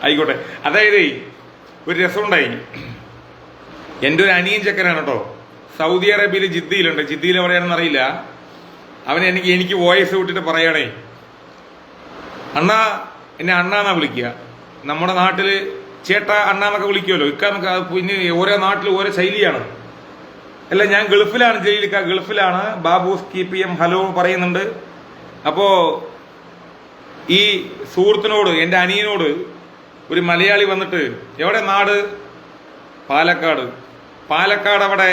ആയിക്കോട്ടെ. അതായത് ഒരു രസമുണ്ടായി. എൻ്റെ ഒരു അനിയൻ ചെക്കനാണ് കേട്ടോ, സൗദി അറേബ്യയിൽ ജിദ്ദയിലുണ്ട്. ജിദ്ദയിൽ എവിടെയാണെന്ന് അറിയില്ല. അവൻ എനിക്ക് വോയിസ് വിട്ടിട്ട് പറയണേ, അണ്ണാ, എന്നെ അണ്ണാന്നാ വിളിക്കുക. നമ്മുടെ നാട്ടില് ചേട്ടാ അണ്ണാന്നൊക്കെ വിളിക്കുമല്ലോ, ഇക്കാന്നൊക്കെ. പിന്നെ ഓരോ നാട്ടിൽ ഓരോ ശൈലിയാണ്. അല്ല, ഞാൻ ഗൾഫിലാണ്, ജയിലിക്ക ഗൾഫിലാണ്. ബാബൂസ് KPM ഹലോ പറയുന്നുണ്ട്. അപ്പോ ഈ സുഹൃത്തിനോട്, എൻ്റെ അനിയനോട് ഒരു മലയാളി വന്നിട്ട്, എവിടെ നാട്? പാലക്കാട്. പാലക്കാട് അവിടെ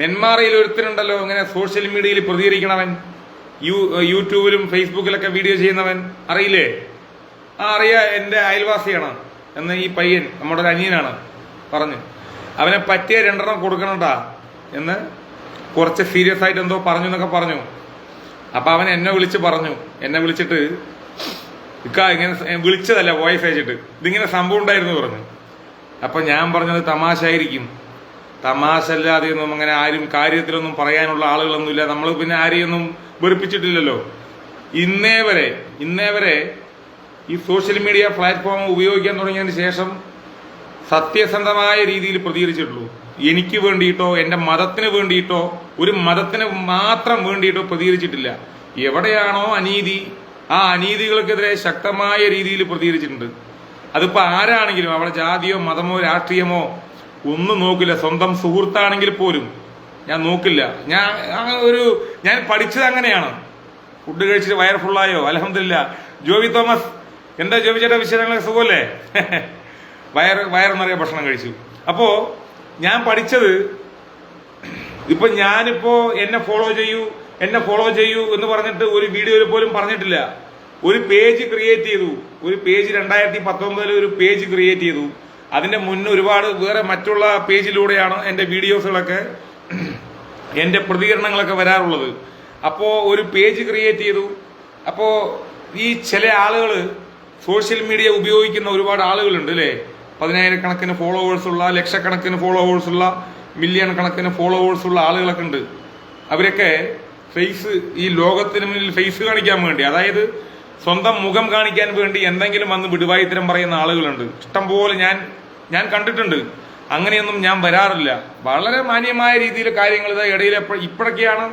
നെന്മാറയിൽ ഒരുത്തനുണ്ടല്ലോ ഇങ്ങനെ സോഷ്യൽ മീഡിയയിൽ പ്രതികരിക്കണവൻ, യൂട്യൂബിലും ഫേസ്ബുക്കിലൊക്കെ വീഡിയോ ചെയ്യുന്നവൻ, അറിയില്ലേ? അറിയാ, എൻ്റെ അയൽവാസിയാണ് എന്ന് ഈ പയ്യൻ, നമ്മുടെ ഒരു അനിയനാണ്, പറഞ്ഞു. അവനെ പറ്റിയ 2 എണ്ണം കൊടുക്കണട്ടാ എന്ന് കുറച്ച് സീരിയസ് ആയിട്ട് എന്തോ പറഞ്ഞു എന്നൊക്കെ പറഞ്ഞു. അപ്പൊ അവൻ എന്നെ വിളിച്ചിട്ട് ഇക്ക ഇങ്ങനെ വിളിച്ചതല്ല, വോയിസ് അയച്ചിട്ട് ഇതിങ്ങനെ സംഭവം ഉണ്ടായിരുന്നു പറഞ്ഞു. അപ്പൊ ഞാൻ പറഞ്ഞത് തമാശ ആയിരിക്കും, തമാശ അല്ലാതെയൊന്നും അങ്ങനെ ആരും കാര്യത്തിലൊന്നും പറയാനുള്ള ആളുകളൊന്നുമില്ല. നമ്മൾ പിന്നെ ആരെയൊന്നും വെറുപ്പിച്ചിട്ടില്ലല്ലോ ഇന്നേ വരെ. ഈ സോഷ്യൽ മീഡിയ പ്ലാറ്റ്ഫോം ഉപയോഗിക്കാൻ തുടങ്ങിയതിന് ശേഷം സത്യസന്ധമായ രീതിയിൽ പ്രതികരിച്ചിട്ടുള്ളൂ. എനിക്ക് വേണ്ടിയിട്ടോ എൻ്റെ മതത്തിന് വേണ്ടിയിട്ടോ ഒരു മതത്തിന് മാത്രം വേണ്ടിയിട്ടോ പ്രതികരിച്ചിട്ടില്ല. എവിടെയാണോ അനീതി, ആ അനീതികൾക്കെതിരെ ശക്തമായ രീതിയിൽ പ്രതികരിച്ചിട്ടുണ്ട്. അതിപ്പോ ആരാണെങ്കിലും, അവിടെ ജാതിയോ മതമോ രാഷ്ട്രീയമോ ഒന്നും നോക്കില്ല. സ്വന്തം സുഹൃത്താണെങ്കിൽ പോലും ഞാൻ നോക്കില്ല. ഞാൻ പഠിച്ചത് അങ്ങനെയാണ്. ഫുഡ് കഴിച്ചിട്ട് വയർ ഫുള്ളായോ? അൽഹംദുലില്ലാ. ജോബി തോമസ്, എന്താ ജോബി ചേട്ടാ വിശേഷങ്ങളൊക്കെ സുഖമല്ലേ? വയറെന്നറിയ ഭക്ഷണം കഴിച്ചു. അപ്പോ ഞാൻ പഠിച്ചത്, ഇപ്പൊ ഞാനിപ്പോ എന്നെ ഫോളോ ചെയ്യൂ എന്ന് പറഞ്ഞിട്ട് ഒരു വീഡിയോയിൽ പോലും പറഞ്ഞിട്ടില്ല. ഒരു പേജ് ക്രിയേറ്റ് ചെയ്തു. 2019 ഒരു പേജ് ക്രിയേറ്റ് ചെയ്തു. അതിന്റെ മുന്നേ ഒരുപാട് വേറെ മറ്റുള്ള പേജിലൂടെയാണ് എന്റെ വീഡിയോസുകളൊക്കെ, എന്റെ പ്രതികരണങ്ങളൊക്കെ വരാറുള്ളത്. അപ്പോ ഒരു പേജ് ക്രിയേറ്റ് ചെയ്തു. അപ്പോ ഈ ചില ആളുകൾ, സോഷ്യൽ മീഡിയ ഉപയോഗിക്കുന്ന ഒരുപാട് ആളുകളുണ്ട് അല്ലേ? 10,000-കണക്കിന് ഫോളോവേഴ്സുള്ള, ലക്ഷക്കണക്കിന് ഫോളോവേഴ്സുള്ള, മില്യൺ കണക്കിന് ഫോളോവേഴ്സുള്ള ആളുകളൊക്കെ ഉണ്ട്. അവരൊക്കെ ഈ ലോകത്തിന് മുന്നിൽ ഫേസ് കാണിക്കാൻ വേണ്ടി, അതായത് സ്വന്തം മുഖം കാണിക്കാൻ വേണ്ടി എന്തെങ്കിലും വന്ന് വിടുവായിത്തരം പറയുന്ന ആളുകളുണ്ട്. ഇഷ്ടംപോലെ ഞാൻ കണ്ടിട്ടുണ്ട്. അങ്ങനെയൊന്നും ഞാൻ വരാറില്ല. വളരെ മാന്യമായ രീതിയിൽ കാര്യങ്ങൾ ഇടയിൽ ഇപ്പോഴൊക്കെയാണ്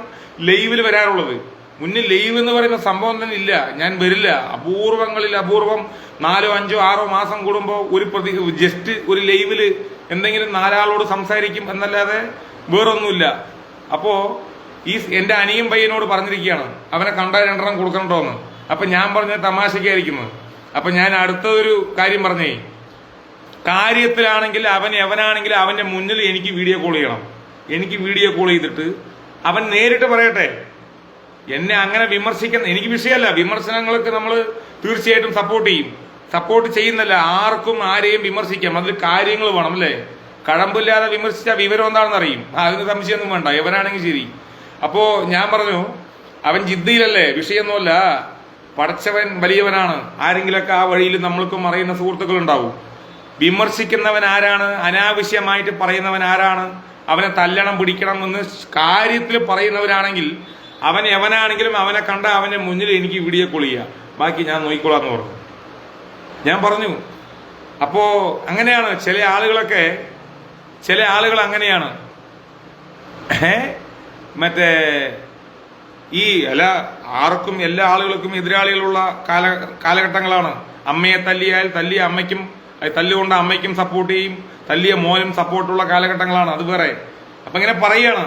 ലൈവിൽ വരാറുള്ളത്. മുന്നിൽ ലൈവ് എന്ന് പറയുന്ന സംഭവം തന്നെ ഇല്ല. ഞാൻ വരില്ല. അപൂർവം 4, 5, 6 മാസം കൂടുമ്പോൾ ജസ്റ്റ് ഒരു ലൈവില് എന്തെങ്കിലും 4 ആളോട് സംസാരിക്കും എന്നല്ലാതെ വേറൊന്നുമില്ല. അപ്പോ എന്റെ അനിയൻ പയ്യനോട് പറഞ്ഞിരിക്കുകയാണ്, അവനെ കണ്ട 2 എണ്ണം കൊടുക്കണ്ടോന്ന്. അപ്പൊ ഞാൻ പറഞ്ഞത് തമാശക്കായിരിക്കുന്നത്. അപ്പൊ ഞാൻ അടുത്തൊരു കാര്യം പറഞ്ഞേ, കാര്യത്തിലാണെങ്കിൽ എവനാണെങ്കിൽ അവന്റെ മുന്നിൽ എനിക്ക് വീഡിയോ കോൾ ചെയ്യണം. എനിക്ക് വീഡിയോ കോൾ ചെയ്തിട്ട് അവൻ നേരിട്ട് പറയട്ടെ. എന്നെ അങ്ങനെ വിമർശിക്കുന്ന എനിക്ക് വിഷയമല്ല. വിമർശനങ്ങൾക്ക് നമ്മൾ തീർച്ചയായിട്ടും സപ്പോർട്ട് ചെയ്യുന്നല്ല. ആർക്കും ആരെയും വിമർശിക്കാം. അതിൽ കാര്യങ്ങൾ വേണം അല്ലേ? കഴമ്പില്ലാതെ വിമർശിച്ചാൽ വിവരം എന്താണെന്ന് അറിയും. അതിന് സംശയമൊന്നും വേണ്ട, എവനാണെങ്കിൽ ശരി. അപ്പോ ഞാൻ പറഞ്ഞു, അവൻ ജിദ്ദയിലല്ലേ, വിഷയമൊന്നുമല്ല. പടച്ചവൻ വലിയവനാണ്. ആരെങ്കിലൊക്കെ ആ വഴിയിൽ നമ്മൾക്കും അറിയുന്ന സുഹൃത്തുക്കൾ ഉണ്ടാവും. വിമർശിക്കുന്നവൻ ആരാണ്? അനാവശ്യമായിട്ട് പറയുന്നവൻ ആരാണ്? അവനെ തല്ലണം, പിടിക്കണം എന്ന് കാര്യത്തിൽ പറയുന്നവരാണെങ്കിൽ, അവൻ എവനാണെങ്കിലും അവനെ കണ്ട അവന്റെ മുന്നിൽ എനിക്ക് വീഡിയോ കോൾ ചെയ്യാം, ബാക്കി ഞാൻ നോക്കിക്കോളാന്ന് പറഞ്ഞു. ഞാൻ പറഞ്ഞു. അപ്പോ അങ്ങനെയാണ് ചില ആളുകൾ അങ്ങനെയാണ്. മറ്റേ ആർക്കും എല്ലാ ആളുകൾക്കും എതിരാളികളുള്ള കാലഘട്ടങ്ങളാണ്. അമ്മയെ തല്ലിയ അമ്മയ്ക്കും, തല്ലുകൊണ്ട് അമ്മയ്ക്കും സപ്പോർട്ട് ചെയ്യും, തല്ലിയ മോനും സപ്പോർട്ടുള്ള കാലഘട്ടങ്ങളാണ്. അത് വേറെ. അപ്പൊ ഇങ്ങനെ പറയാണ്,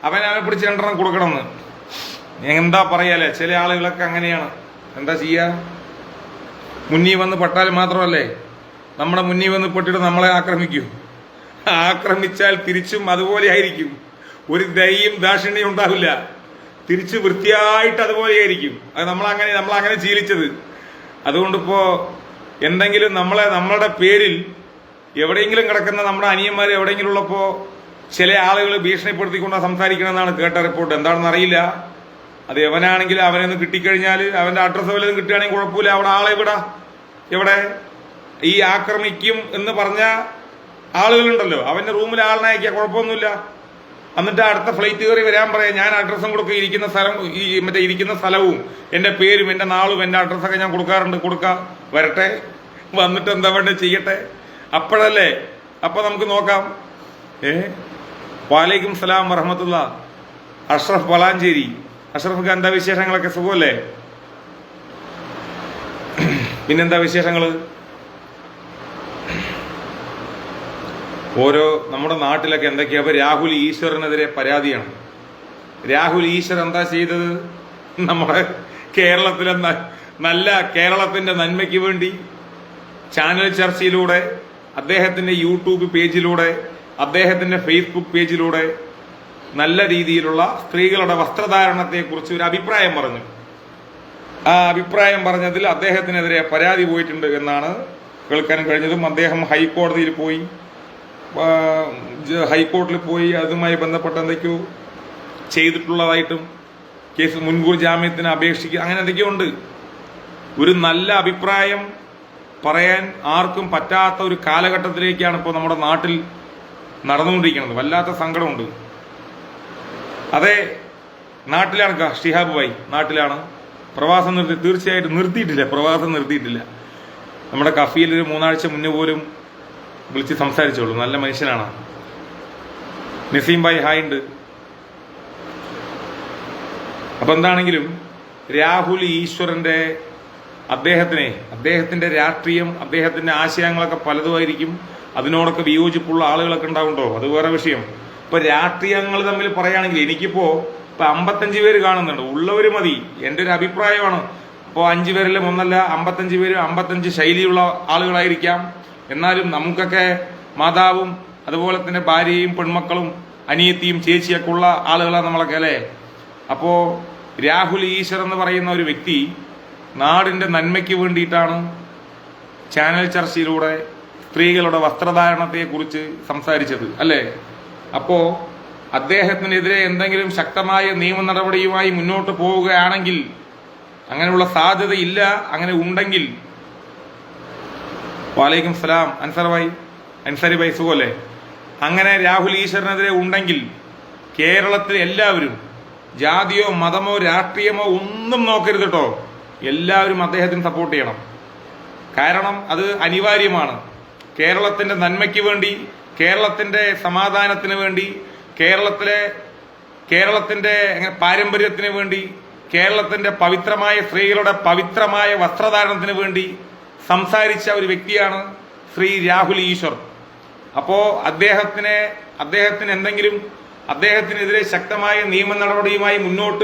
അവനെ പിടിച്ച് 2 എണ്ണം കൊടുക്കണമെന്ന്. എന്താ പറയാലേ, ചില ആളുകളൊക്കെ അങ്ങനെയാണ്. എന്താ ചെയ്യാ? മുന്നിൽ വന്ന് പെട്ടാൽ മാത്രമല്ലേ, നമ്മുടെ മുന്നിൽ വന്ന് പെട്ടിട്ട് നമ്മളെ ആക്രമിച്ചാൽ തിരിച്ചും അതുപോലെ ആയിരിക്കും. ഒരു ദയയും ദാക്ഷിണ്യം ഉണ്ടാവില്ല. തിരിച്ച് വൃത്തിയായിട്ട് അതുപോലെ ആയിരിക്കും. അത് നമ്മളങ്ങനെ ശീലിച്ചത്. അതുകൊണ്ടിപ്പോ എന്തെങ്കിലും നമ്മളുടെ പേരിൽ എവിടെയെങ്കിലും കിടക്കുന്ന നമ്മുടെ അനിയന്മാർ എവിടെയെങ്കിലും ഉള്ളപ്പോ ചില ആളുകൾ ഭീഷണിപ്പെടുത്തിക്കൊണ്ടാണ് സംസാരിക്കണമെന്നാണ് കേട്ട റിപ്പോർട്ട്. എന്താണെന്ന് അറിയില്ല. അത് എവനാണെങ്കിൽ അവനൊന്ന് കിട്ടിക്കഴിഞ്ഞാൽ, അവന്റെ അഡ്രസ്സ് വല്ലതും കിട്ടുകയാണെങ്കിൽ കുഴപ്പമില്ല. അവിടെ ആളെ എവിടെ ഈ ആക്രമിക്കും എന്ന് പറഞ്ഞ ആളുകളുണ്ടല്ലോ, അവന്റെ റൂമിൽ ആളിനെ അയക്കുക, കുഴപ്പമൊന്നുമില്ല. എന്നിട്ട് അടുത്ത ഫ്ലൈറ്റ് കയറി വരാൻ പറയാം. ഞാൻ അഡ്രസ്സും കൊടുക്കുക, ഇരിക്കുന്ന സ്ഥലം, മറ്റേ ഇരിക്കുന്ന സ്ഥലവും എൻ്റെ പേരും എൻ്റെ നാളും എൻ്റെ അഡ്രസ്സൊക്കെ ഞാൻ കൊടുക്കാറുണ്ട്. വരട്ടെ, വന്നിട്ട് എന്താ വേണ്ടത് ചെയ്യട്ടെ, അപ്പോഴല്ലേ. അപ്പൊ നമുക്ക് നോക്കാം. വാലൈക്കും സലാം വറഹമത്തുള്ള. അഷ്റഫ് വളാഞ്ചേരി. അഷ്റഫ് എന്താ വിശേഷങ്ങളൊക്കെ? സുഖമല്ലേ? പിന്നെന്താ വിശേഷങ്ങള്? നമ്മുടെ നാട്ടിലൊക്കെ എന്തൊക്കെയാ? അപ്പൊ രാഹുൽ ഈശ്വറിനെതിരെ പരാതിയാണ്. രാഹുൽ ഈശ്വർ എന്താ ചെയ്തത്? നമ്മുടെ കേരളത്തിലെ കേരളത്തിന്റെ നന്മയ്ക്ക് വേണ്ടി ചാനൽ ചർച്ചയിലൂടെ, അദ്ദേഹത്തിന്റെ യൂട്യൂബ് പേജിലൂടെ, അദ്ദേഹത്തിന്റെ ഫേസ്ബുക്ക് പേജിലൂടെ നല്ല രീതിയിലുള്ള സ്ത്രീകളുടെ വസ്ത്രധാരണത്തെക്കുറിച്ച് ഒരു അഭിപ്രായം പറഞ്ഞു. ആ അഭിപ്രായം പറഞ്ഞതിൽ അദ്ദേഹത്തിനെതിരെ പരാതി പോയിട്ടുണ്ട് എന്നാണ് കേൾക്കാൻ കഴിഞ്ഞതും. അദ്ദേഹം ഹൈക്കോടതിയിൽ പോയി അതുമായി ബന്ധപ്പെട്ട് എന്തൊക്കെയോ ചെയ്തിട്ടുള്ളതായിട്ടും കേസ് മുൻകൂർ ജാമ്യത്തിന് അപേക്ഷിക്കുക, അങ്ങനെ എന്തൊക്കെയോ ഉണ്ട്. ഒരു നല്ല അഭിപ്രായം പറയാൻ ആർക്കും പറ്റാത്ത ഒരു കാലഘട്ടത്തിലേക്കാണ് ഇപ്പോൾ നമ്മുടെ നാട്ടിൽ നടന്നുകൊണ്ടിരിക്കുന്നത്. വല്ലാത്ത സങ്കടമുണ്ട്. അതെ, നാട്ടിലാണ് ഷിഹാബ് ഭായി, നാട്ടിലാണ്. പ്രവാസം തീർച്ചയായിട്ടും പ്രവാസം നിർത്തിയിട്ടില്ല. നമ്മുടെ കഫീൽ ഒരു 3 ആഴ്ച മുന്നേ പോലും വിളിച്ച് സംസാരിച്ചോളൂ. നല്ല മനുഷ്യനാണ്. നസീം ഭായി ഹായ് ഉണ്ട്. അപ്പൊ എന്താണെങ്കിലും രാഹുൽ ഈശ്വറിന്റെ അദ്ദേഹത്തിന്റെ രാഷ്ട്രീയം, അദ്ദേഹത്തിന്റെ ആശയങ്ങളൊക്കെ പലതുമായിരിക്കും. അതിനോടൊക്കെ വിയോജിപ്പുള്ള ആളുകളൊക്കെ ഉണ്ടാവുണ്ടോ, അത് വേറെ വിഷയം. ഇപ്പൊ രാഷ്ട്രീയങ്ങൾ തമ്മിൽ പറയുകയാണെങ്കിൽ എനിക്കിപ്പോ 55 പേര് കാണുന്നുണ്ട്. ഉള്ളവര് മതി, എന്റെ ഒരു അഭിപ്രായമാണ്. അപ്പോൾ 5 പേരിലും ഒന്നല്ല, 55 പേരും 55 ശൈലിയുള്ള ആളുകളായിരിക്കാം. എന്നാലും നമുക്കൊക്കെ മാതാവും അതുപോലെ തന്നെ ഭാര്യയും പെൺമക്കളും അനിയത്തിയും ചേച്ചിയൊക്കെ ഉള്ള ആളുകളാണ് നമ്മളൊക്കെ, അല്ലേ? അപ്പോ രാഹുൽ ഈശ്വർ എന്ന് പറയുന്ന ഒരു വ്യക്തി നാടിന്റെ നന്മയ്ക്ക് വേണ്ടിയിട്ടാണ് ചാനൽ ചർച്ചയിലൂടെ സ്ത്രീകളുടെ വസ്ത്രധാരണത്തെ കുറിച്ച് സംസാരിച്ചത്, അല്ലേ? അപ്പോ അദ്ദേഹത്തിനെതിരെ എന്തെങ്കിലും ശക്തമായ നിയമ നടപടിയുമായി മുന്നോട്ട് പോവുകയാണെങ്കിൽ, അങ്ങനെയുള്ള സാധ്യതയില്ല, അങ്ങനെ ഉണ്ടെങ്കിൽ, വാലൈക്കും സലാം അൻസാരി ഭായി സുഖമല്ലേ? അങ്ങനെ രാഹുൽ ഈശ്വറിനെതിരെ ഉണ്ടെങ്കിൽ കേരളത്തിൽ എല്ലാവരും ജാതിയോ മതമോ രാഷ്ട്രീയമോ ഒന്നും നോക്കരുത് കേട്ടോ, എല്ലാവരും അദ്ദേഹത്തിന് സപ്പോർട്ട് ചെയ്യണം. കാരണം അത് അനിവാര്യമാണ്. കേരളത്തിന്റെ നന്മയ്ക്ക് വേണ്ടി, കേരളത്തിന്റെ സമാധാനത്തിന് വേണ്ടി, കേരളത്തിന്റെ പാരമ്പര്യത്തിന് വേണ്ടി, കേരളത്തിന്റെ പവിത്രമായ സ്ത്രീകളുടെ പവിത്രമായ വസ്ത്രധാരണത്തിന് വേണ്ടി സംസാരിച്ച ഒരു വ്യക്തിയാണ് ശ്രീ രാഹുൽ ഈശ്വർ. അപ്പോ അദ്ദേഹത്തിനെതിരെ ശക്തമായ നിയമ നടപടിയുമായി മുന്നോട്ട്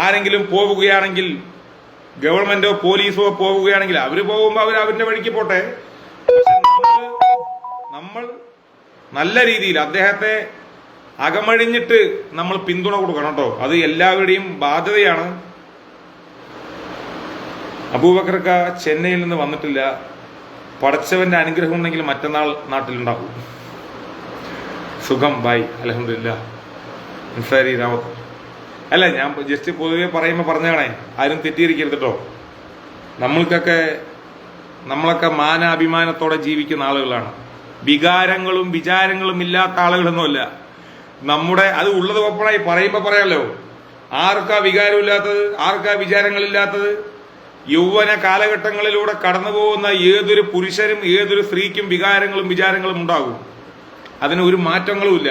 ആരെങ്കിലും പോവുകയാണെങ്കിൽ, ഗവൺമെന്റോ പോലീസോ പോവുകയാണെങ്കിൽ, അവര് പോകുമ്പോൾ അവരുടെ വഴിക്ക് പോട്ടെ. നമ്മൾ നല്ല രീതിയിൽ അദ്ദേഹത്തെ അകമഴിഞ്ഞിട്ട് നമ്മൾ പിന്തുണ കൊടുക്കണം കേട്ടോ. അത് എല്ലാവരുടെയും ബാധ്യതയാണ്. അബൂബക്കർക്ക ചെന്നൈയിൽ നിന്ന് വന്നിട്ടില്ല. പടച്ചവന്റെ അനുഗ്രഹം ഉണ്ടെങ്കിൽ മറ്റന്നാൾ നാട്ടിലുണ്ടാവും. സുഖം ബായ്, അൽഹംദുലില്ലാ. അൻസാരി രാമത്ത് അല്ല, ഞാൻ ജസ്റ്റ് പൊതുവെ പറയുമ്പോൾ പറഞ്ഞാണേ, ആരും തെറ്റിയിരിക്കരുത് കേട്ടോ. നമ്മളൊക്കെ മാനാഭിമാനത്തോടെ ജീവിക്കുന്ന ആളുകളാണ്. വികാരങ്ങളും വിചാരങ്ങളും ഇല്ലാത്ത ആളുകളൊന്നുമല്ല. അത് ഉള്ളത് ഒപ്പണായി പറയുമ്പോ പറയാലോ. ആർക്കാ വികാരമില്ലാത്തത്? ആർക്കാ വിചാരങ്ങളില്ലാത്തത്? യൗവന കാലഘട്ടങ്ങളിലൂടെ കടന്നു പോകുന്ന ഏതൊരു പുരുഷനും ഏതൊരു സ്ത്രീക്കും വികാരങ്ങളും വിചാരങ്ങളും ഉണ്ടാകും. അതിന് ഒരു മാറ്റങ്ങളുമില്ല.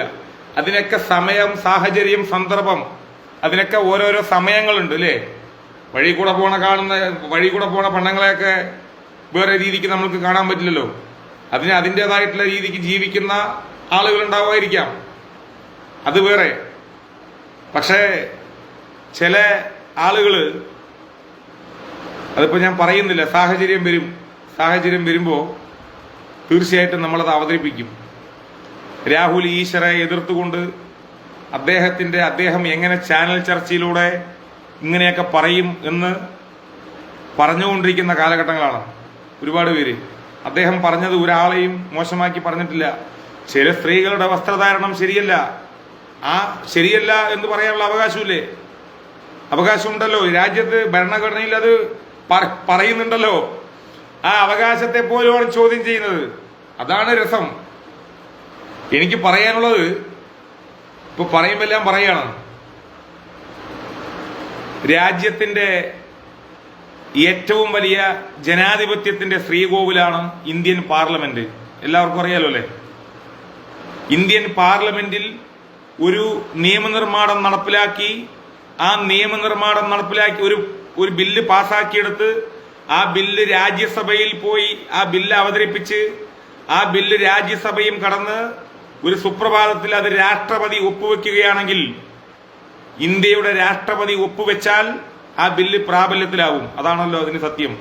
അതിനൊക്കെ സമയം, സാഹചര്യം, സന്ദർഭം, അതിനൊക്കെ ഓരോരോ സമയങ്ങളുണ്ട്, അല്ലേ? വഴി കൂടെ പോണ പെണ്ണുങ്ങളെയൊക്കെ വേറെ രീതിക്ക് നമ്മൾക്ക് കാണാൻ പറ്റില്ലല്ലോ. അതിൻ്റെതായിട്ടുള്ള രീതിക്ക് ജീവിക്കുന്ന ആളുകൾ ഉണ്ടാവുമായിരിക്കാം, അത് വേറെ. പക്ഷേ ചില ആളുകള്, അതിപ്പോ ഞാൻ പറയുന്നില്ല, സാഹചര്യം വരുമ്പോ തീർച്ചയായിട്ടും നമ്മളത് അവതരിപ്പിക്കും. രാഹുൽ ഈശ്വറെ എതിർത്തുകൊണ്ട് അദ്ദേഹം എങ്ങനെ ചാനൽ ചർച്ചയിലൂടെ ഇങ്ങനെയൊക്കെ പറയും എന്ന് പറഞ്ഞുകൊണ്ടിരിക്കുന്ന കാലഘട്ടങ്ങളാണ് ഒരുപാട് പേര്. അദ്ദേഹം പറഞ്ഞത് ഒരാളെയും മോശമാക്കി പറഞ്ഞിട്ടില്ല. ചില സ്ത്രീകളുടെ വസ്ത്രധാരണം ശരിയല്ല എന്ന് പറയാനുള്ള അവകാശമുണ്ടല്ലോ. രാജ്യത്ത് ഭരണഘടനയിൽ അത് പറയുന്നുണ്ടല്ലോ. ആ അവകാശത്തെ പോലുമാണ് ചോദ്യം ചെയ്യുന്നത്. അതാണ് രസം. എനിക്ക് പറയാനുള്ളത്, ഇപ്പൊ പറയുമ്പെല്ലാം പറയാണ്, രാജ്യത്തിന്റെ ഏറ്റവും വലിയ ജനാധിപത്യത്തിന്റെ ശ്രീകോവിലാണ് ഇന്ത്യൻ പാർലമെന്റ്. എല്ലാവർക്കും അറിയാലോ അല്ലെ? ഇന്ത്യൻ പാർലമെന്റിൽ ഒരു നിയമനിർമ്മാണം നടപ്പിലാക്കി, ആ നിയമനിർമ്മാണം നടപ്പിലാക്കി ഒരു ബില്ല് പാസാക്കിയെടുത്ത് ആ ബില്ല് രാജ്യസഭയിൽ പോയി ആ ബില്ല് അവതരിപ്പിച്ച് ആ ബില്ല് രാജ്യസഭയും കടന്ന് ഒരു സുപ്രഭാതത്തിൽ അത് രാഷ്ട്രപതി ഒപ്പുവെക്കുകയാണെങ്കിൽ, ഇന്ത്യയുടെ രാഷ്ട്രപതി ഒപ്പുവെച്ചാൽ ആ ബില്ല് പ്രാബല്യത്തിലാവും. അതാണല്ലോ അതിന് സത്യം.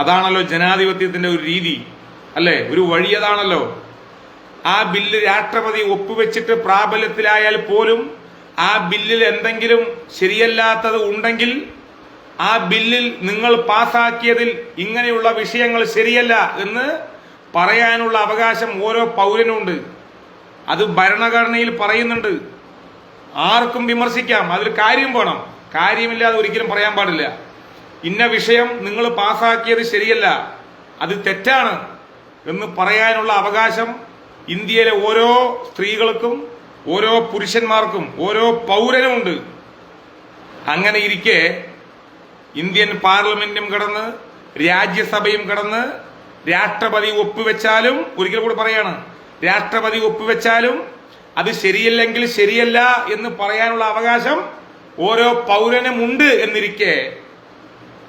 അതാണല്ലോ ജനാധിപത്യത്തിന്റെ ഒരു രീതി അല്ലെ? ഒരു വഴി അതാണല്ലോ. ആ ബില്ല് രാഷ്ട്രപതി ഒപ്പുവെച്ചിട്ട് പ്രാബല്യത്തിലായാൽ പോലും ആ ബില്ലിൽ എന്തെങ്കിലും ശരിയല്ലാത്തത് ഉണ്ടെങ്കിൽ ആ ബില്ലിൽ നിങ്ങൾ പാസാക്കിയതിൽ ഇങ്ങനെയുള്ള വിഷയങ്ങൾ ശരിയല്ല എന്ന് പറയാനുള്ള അവകാശം ഓരോ പൗരനുണ്ട്. അത് ഭരണഘടനയിൽ പറയുന്നുണ്ട്. ആർക്കും വിമർശിക്കാം, അതിൽ കാര്യം വേണം. കാര്യമില്ലാതെ ഒരിക്കലും പറയാൻ പാടില്ല. ഇന്ന വിഷയം നിങ്ങൾ പാസാക്കിയത് ശരിയല്ല, അത് തെറ്റാണ് എന്ന് പറയാനുള്ള അവകാശം ഇന്ത്യയിലെ ഓരോ സ്ത്രീകൾക്കും ഓരോ പുരുഷന്മാർക്കും ഓരോ പൗരനുമുണ്ട്. അങ്ങനെ ഇരിക്കെ ഇന്ത്യൻ പാർലമെന്റും കടന്ന് രാജ്യസഭയും കടന്ന് രാഷ്ട്രപതി ഒപ്പുവെച്ചാലും, ഒരിക്കൽ കൂടി പറയാണ്, രാഷ്ട്രപതി ഒപ്പുവെച്ചാലും അത് ശരിയല്ലെങ്കിൽ ശരിയല്ല എന്ന് പറയാനുള്ള അവകാശം ഓരോ പൗരനും ഉണ്ട് എന്നിരിക്കെ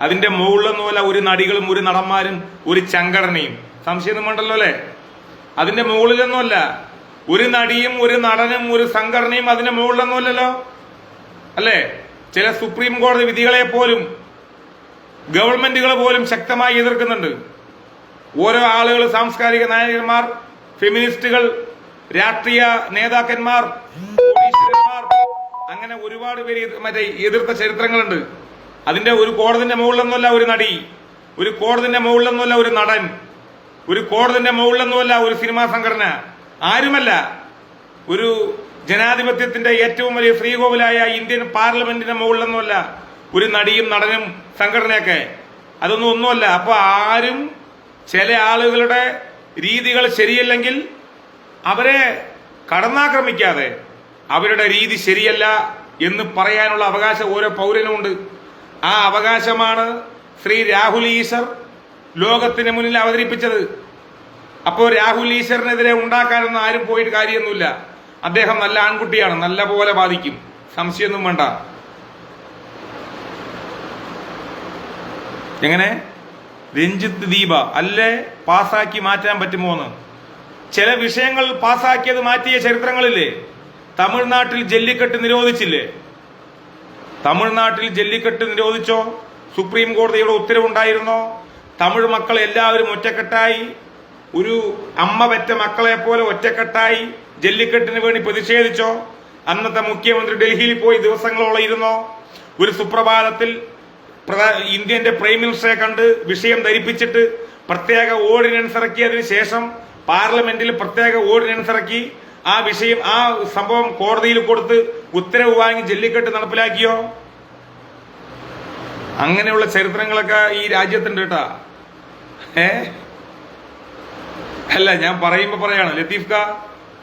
അതിന്റെ മുകളിലൊന്നുമല്ല ഒരു നടികളും ഒരു നടന്മാരും ഒരു സംഘടനയും. സംശയമൊന്നും വേണ്ടല്ലോ അല്ലെ? അതിന്റെ മുകളിലൊന്നുമല്ല ഒരു നടിയും ഒരു നടനും ഒരു സംഘടനയും അതിന്റെ മുകളിലൊന്നുമല്ലല്ലോ അല്ലെ? ചില സുപ്രീം കോടതി വിധികളെ പോലും ഗവൺമെന്റുകൾ പോലും ശക്തമായി എതിർക്കുന്നുണ്ട്. ഓരോ ആളുകൾ, സാംസ്കാരിക നായകന്മാർ, ഫെമിനിസ്റ്റുകൾ, രാഷ്ട്രീയ നേതാക്കന്മാർ, കോടീശ്വരന്മാർ, അങ്ങനെ ഒരുപാട് പേര് എതിർത്ത ചരിത്രങ്ങളുണ്ട്. അതിന്റെ ഒരു കോടതിന്റെ മുകളിലൊന്നുമല്ല ഒരു നടി, ഒരു കോടതിന്റെ മുകളിലൊന്നുമല്ല ഒരു നടൻ, ഒരു കോടതിന്റെ മുകളിലൊന്നുമല്ല ഒരു സിനിമാ സംഘടന, ആരുമല്ല. ഒരു ജനാധിപത്യത്തിന്റെ ഏറ്റവും വലിയ ശ്രീകോവിലായ ഇന്ത്യൻ പാർലമെന്റിന്റെ മുകളിലൊന്നുമല്ല ഒരു നടിയും നടനും സംഘടനയൊക്കെ. അതൊന്നും ഒന്നുമല്ല. അപ്പൊ ആരും, ചില ആളുകളുടെ രീതികൾ ശരിയല്ലെങ്കിൽ അവരെ കടന്നാക്രമിക്കാതെ അവരുടെ രീതി ശരിയല്ല എന്ന് പറയാനുള്ള അവകാശം ഓരോ പൗരനുമുണ്ട്. ആ അവകാശമാണ് ശ്രീ രാഹുൽ ഈശ്വർ ലോകത്തിന് മുന്നിൽ അവതരിപ്പിച്ചത്. അപ്പോൾ രാഹുൽ ഈശ്വറിനെതിരെ ഉണ്ടാക്കാനൊന്നും ആരും പോയിട്ട് കാര്യമൊന്നുമില്ല. അദ്ദേഹം നല്ല ആൺകുട്ടിയാണ്, നല്ല പോലെ ബാധിക്കും, സംശയമൊന്നും വേണ്ട. എങ്ങനെ രഞ്ജിത്ത് ദീപ അല്ലേ പാസാക്കി മാറ്റാൻ പറ്റുമോ എന്ന്? ചില വിഷയങ്ങൾ പാസാക്കിയത് മാറ്റിയ ചരിത്രങ്ങളില്ലേ? തമിഴ്നാട്ടിൽ ജല്ലിക്കെട്ട് നിരോധിച്ചില്ലേ? തമിഴ്നാട്ടിൽ ജല്ലിക്കെട്ട് നിരോധിച്ചോ? സുപ്രീം കോടതിയുടെ ഉത്തരവുണ്ടായിരുന്നോ? തമിഴ് മക്കൾ എല്ലാവരും ഒറ്റക്കെട്ടായി, ഒരു അമ്മ പെറ്റ മക്കളെ പോലെ ഒറ്റക്കെട്ടായി ജല്ലിക്കെട്ടിന് വേണ്ടി പ്രതിഷേധിച്ചോ? അന്നത്തെ മുഖ്യമന്ത്രി ഡൽഹിയിൽ പോയി ദിവസങ്ങളോളം ഇരുന്നോ? ഒരു സുപ്രഭാതത്തിൽ ഇന്ത്യന്റെ പ്രൈം മിനിസ്റ്ററെ കണ്ട് വിഷയം ധരിപ്പിച്ചിട്ട് പ്രത്യേക ഓർഡിനൻസ് ഇറക്കിയതിനു ശേഷം പാർലമെന്റിൽ പ്രത്യേക ഓർഡിനൻസ് ഇറക്കി ആ വിഷയം, ആ സംഭവം കോടതിയിൽ കൊടുത്ത് ഉത്തരവ് വാങ്ങി ജല്ലിക്കെട്ട് നടപ്പിലാക്കിയോ? അങ്ങനെയുള്ള ചരിത്രങ്ങളൊക്കെ ഈ രാജ്യത്തുണ്ട് കേട്ടാ. അല്ല, ഞാൻ പറയുമ്പോ പറയാണ്, ലത്തീഫ് ക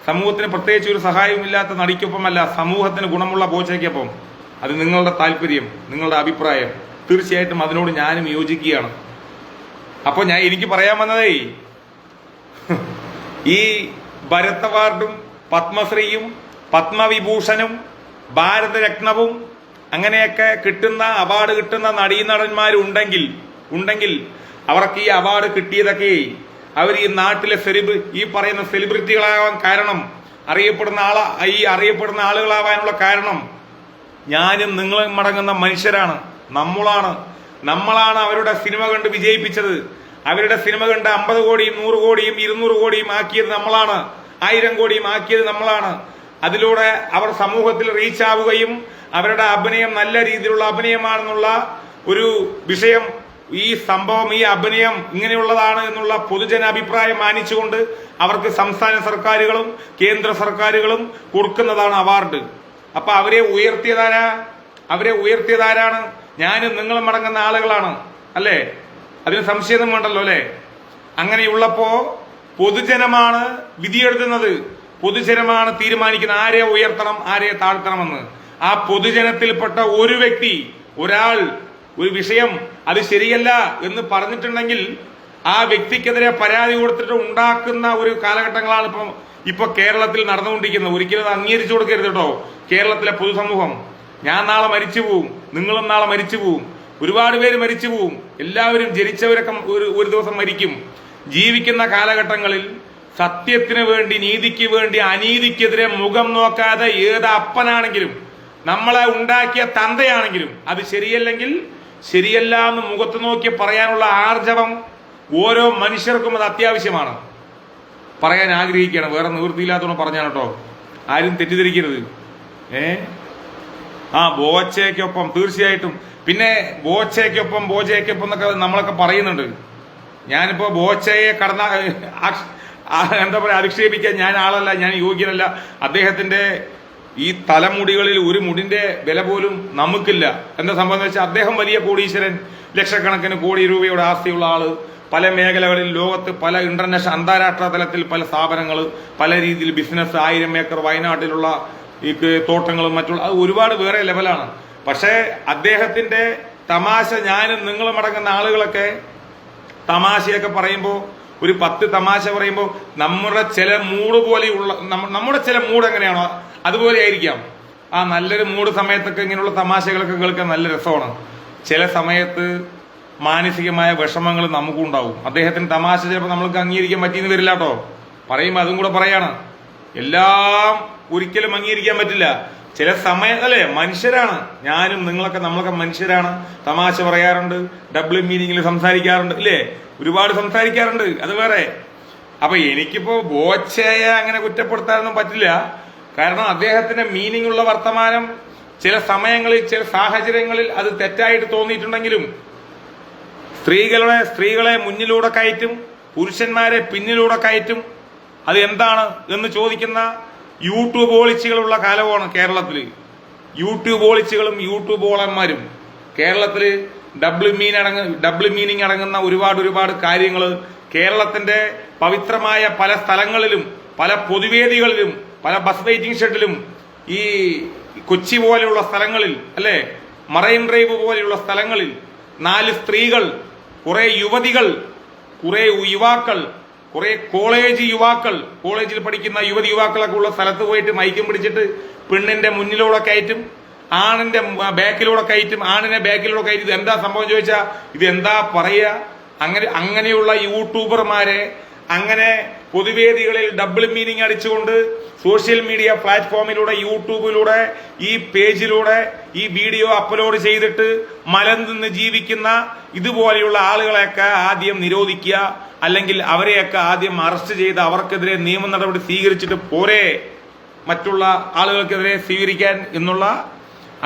സമൂഹത്തിന് പ്രത്യേകിച്ച് ഒരു സഹായവുമില്ലാത്ത നടിക്കൊപ്പമല്ല, സമൂഹത്തിന് ഗുണമുള്ള ബോച്ചയ്ക്കൊപ്പം. അത് നിങ്ങളുടെ താല്പര്യം, നിങ്ങളുടെ അഭിപ്രായം. തീർച്ചയായിട്ടും അതിനോട് ഞാനും യോജിക്കുകയാണ്. അപ്പൊ എനിക്ക് പറയാൻ വന്നതേ, ഈ ഭരത് അവാർഡും പത്മശ്രീയും പത്മവിഭൂഷണും ഭാരതരത്നവും അങ്ങനെയൊക്കെ കിട്ടുന്ന അവാർഡ് കിട്ടുന്ന നടീനടന്മാരുണ്ടെങ്കിൽ അവർക്ക് ഈ അവാർഡ് കിട്ടിയതൊക്കെ അവർ ഈ നാട്ടിലെ ഈ പറയുന്ന സെലിബ്രിറ്റികളാവാൻ കാരണം, അറിയപ്പെടുന്ന ആളുകളാവാനുള്ള കാരണം ഞാനും നിങ്ങളും അടങ്ങുന്ന മനുഷ്യരാണ്. നമ്മളാണ് അവരുടെ സിനിമ കണ്ട് വിജയിപ്പിച്ചത്. അവരുടെ സിനിമ കണ്ട് 50 കോടിയും 100 കോടിയും 200 കോടിയും ആക്കിയത് നമ്മളാണ്. 1000 കോടിയും ആക്കിയത് നമ്മളാണ്. അതിലൂടെ അവർ സമൂഹത്തിൽ റീച്ച് ആവുകയും അവരുടെ അഭിനയം നല്ല രീതിയിലുള്ള അഭിനയമാണെന്നുള്ള ഒരു വിഷയം, ഈ സംഭവം, ഈ അഭിനയം ഇങ്ങനെയുള്ളതാണ് എന്നുള്ള പൊതുജന അഭിപ്രായം മാനിച്ചുകൊണ്ട് അവർക്ക് സംസ്ഥാന സർക്കാരുകളും കേന്ദ്ര സർക്കാരുകളും കൊടുക്കുന്നതാണ് അവാർഡ്. അപ്പൊ അവരെ ഉയർത്തിയതാരാണ്? ഞാനും നിങ്ങളും അടങ്ങുന്ന ആളുകളാണ് അല്ലേ? അതിന് സംശയമൊന്നും വേണ്ടല്ലോ അല്ലെ? അങ്ങനെയുള്ളപ്പോ പൊതുജനമാണ് വിധിയെഴുതുന്നത്. പൊതുജനമാണ് തീരുമാനിക്കുന്നത് ആരെ ഉയർത്തണം ആരെ താഴ്ത്തണമെന്ന്. ആ പൊതുജനത്തിൽപ്പെട്ട ഒരു വ്യക്തി, ഒരാൾ, ഒരു വിഷയം അത് ശരിയല്ല എന്ന് പറഞ്ഞിട്ടുണ്ടെങ്കിൽ ആ വ്യക്തിക്കെതിരെ പരാതി കൊടുത്തിട്ട് ഉണ്ടാക്കുന്ന ഒരു കാലഘട്ടങ്ങളാണ് ഇപ്പൊ കേരളത്തിൽ നടന്നുകൊണ്ടിരിക്കുന്നത്. ഒരിക്കലും അത് അംഗീകരിച്ചു കൊടുക്കരുത് കേട്ടോ കേരളത്തിലെ പൊതുസമൂഹം. ഞാൻ നാളെ മരിച്ചു പോവും, നിങ്ങളും നാളെ മരിച്ചു പോവും, ഒരുപാട് പേര് മരിച്ചു പോവും, എല്ലാവരും ജനിച്ചവരൊക്കെ ഒരു ദിവസം മരിക്കും. ജീവിക്കുന്ന കാലഘട്ടങ്ങളിൽ സത്യത്തിന് വേണ്ടി, നീതിക്ക് വേണ്ടി, അനീതിക്കെതിരെ മുഖം നോക്കാതെ ഏത് അപ്പനാണെങ്കിലും നമ്മളെ ഉണ്ടാക്കിയ തന്തയാണെങ്കിലും അത് ശരിയല്ലെങ്കിൽ ശരിയല്ല എന്ന് മുഖത്ത് നോക്കി പറയാനുള്ള ആർജവം ഓരോ മനുഷ്യർക്കും അത് അത്യാവശ്യമാണ്. പറയാൻ ആഗ്രഹിക്കുകയാണ്, വേറെ നിവൃത്തിയില്ലാത്തവണ്ണം പറഞ്ഞാണ് കേട്ടോ, ആരും തെറ്റിദ്ധരിക്കരുത്. ബോച്ചയ്ക്കൊപ്പം തീർച്ചയായിട്ടും. പിന്നെ ബോച്ചയ്ക്കൊപ്പം എന്നൊക്കെ നമ്മളൊക്കെ പറയുന്നുണ്ട്. ഞാനിപ്പോ ബോച്ചയെ എന്താ പറയാ അധിക്ഷേപിക്കാൻ ഞാൻ ആളല്ല, ഞാൻ യോഗ്യനല്ല. അദ്ദേഹത്തിന്റെ ഈ തലമുടികളിൽ ഒരു മുടിന്റെ വില പോലും നമുക്കില്ല. എന്താ സംഭവം എന്ന് വെച്ചാൽ അദ്ദേഹം വലിയ കോടീശ്വരൻ, ലക്ഷക്കണക്കിന് കോടി രൂപയുടെ ആസ്തിയുള്ള ആള്, പല മേഖലകളിൽ ലോകത്ത് പല ഇന്റർനാഷണൽ അന്താരാഷ്ട്ര തലത്തിൽ പല സ്ഥാപനങ്ങൾ, പല രീതിയിൽ ബിസിനസ്, 1000 ഏക്കർ വയനാട്ടിലുള്ള ഈ തോട്ടങ്ങളും മറ്റുള്ള അത് ഒരുപാട് വേറെ ലെവലാണ്. പക്ഷേ അദ്ദേഹത്തിന്റെ തമാശ, ഞാനും നിങ്ങളും അടങ്ങുന്ന ആളുകളൊക്കെ തമാശയൊക്കെ പറയുമ്പോൾ, ഒരു 10 തമാശ പറയുമ്പോൾ നമ്മുടെ ചില മൂഡ് പോലെയുള്ള നമ്മുടെ ചില മൂഡ് എങ്ങനെയാണോ അതുപോലെ ആയിരിക്കാം. നല്ലൊരു മൂഡ് സമയത്തൊക്കെ ഇങ്ങനെയുള്ള തമാശകളൊക്കെ കേൾക്കാൻ നല്ല രസമാണ്. ചില സമയത്ത് മാനസികമായ വിഷമങ്ങൾ നമുക്കും ഉണ്ടാവും. അദ്ദേഹത്തിന് തമാശ ചിലപ്പോൾ നമ്മൾക്ക് അംഗീകരിക്കാൻ പറ്റിയെന്ന് വരില്ല കേട്ടോ. പറയുമ്പോൾ അതും കൂടെ പറയാണ്, എല്ലാം ഒരിക്കലും അംഗീകരിക്കാൻ പറ്റില്ല. ചില അല്ലെ, മനുഷ്യരാണ് ഞാനും നിങ്ങളൊക്കെ, നമ്മളൊക്കെ മനുഷ്യരാണ്. തമാശ പറയാറുണ്ട്, ഡബിൾ മീനിങ്ങിൽ സംസാരിക്കാറുണ്ട്, ഇല്ലേ, ഒരുപാട് സംസാരിക്കാറുണ്ട്, അത് വേറെ. അപ്പൊ എനിക്കിപ്പോ ബോച്ചയെ അങ്ങനെ കുറ്റപ്പെടുത്താനൊന്നും പറ്റില്ല. കാരണം അദ്ദേഹത്തിന്റെ മീനിങ് ഉള്ള വർത്തമാനം ചില സമയങ്ങളിൽ, ചില സാഹചര്യങ്ങളിൽ അത് തെറ്റായിട്ട് തോന്നിയിട്ടുണ്ടെങ്കിലും സ്ത്രീകളെ മുന്നിലൂടെ കയറ്റും, പുരുഷന്മാരെ പിന്നിലൂടെ കയറ്റും. അത് എന്താണ് എന്ന് ചോദിക്കുന്ന യൂട്യൂബ് ഓളിച്ചുകളുള്ള കാലമാണ് കേരളത്തില്. യൂട്യൂബ് ഓളിച്ചുകളും യൂട്യൂബ് ഓളന്മാരും കേരളത്തില് ഡബിൾ മീനിങ് അടങ്ങുന്ന ഒരുപാട് കാര്യങ്ങൾ കേരളത്തിന്റെ പവിത്രമായ പല സ്ഥലങ്ങളിലും, പല പൊതുവേദികളിലും, പല ബസ് വെയിറ്റിംഗ് ഷെഡിലും, ഈ കൊച്ചി പോലെയുള്ള സ്ഥലങ്ങളിൽ, അല്ലെ, മറൈൻ ഡ്രൈവ് പോലെയുള്ള സ്ഥലങ്ങളിൽ 4 സ്ത്രീകൾ, കുറെ യുവതികൾ, കുറെ യുവാക്കൾ, കുറെ കോളേജിൽ പഠിക്കുന്ന യുവാക്കളൊക്കെ ഉള്ള സ്ഥലത്ത് പോയിട്ട് മൈക്കും പിടിച്ചിട്ട് പെണ്ണിന്റെ മുന്നിലൂടെ കയറ്റും, ആണിന്റെ ബാക്കിലൂടെ കയറ്റും, ആണിനെ ബാക്കിലൂടെ കയറ്റും. ഇത് എന്താ സംഭവം ചോദിച്ചാൽ ഇത് എന്താ പറയുക? അങ്ങനെയുള്ള യൂട്യൂബർമാരെ, അങ്ങനെ പൊതുവേദികളിൽ ഡബിൾ മീനിങ് അടിച്ചുകൊണ്ട് സോഷ്യൽ മീഡിയ പ്ലാറ്റ്ഫോമിലൂടെ, യൂട്യൂബിലൂടെ, ഈ പേജിലൂടെ ഈ വീഡിയോ അപ്ലോഡ് ചെയ്തിട്ട് മലന്ന് ജീവിക്കുന്ന ഇതുപോലെയുള്ള ആളുകളെയൊക്കെ ആദ്യം നിരോധിക്കുക, അല്ലെങ്കിൽ അവരെയൊക്കെ ആദ്യം അറസ്റ്റ് ചെയ്ത് അവർക്കെതിരെ നിയമ നടപടി സ്വീകരിച്ചിട്ട് പോരെ മറ്റുള്ള ആളുകൾക്കെതിരെ സ്വീകരിക്കാൻ എന്നുള്ള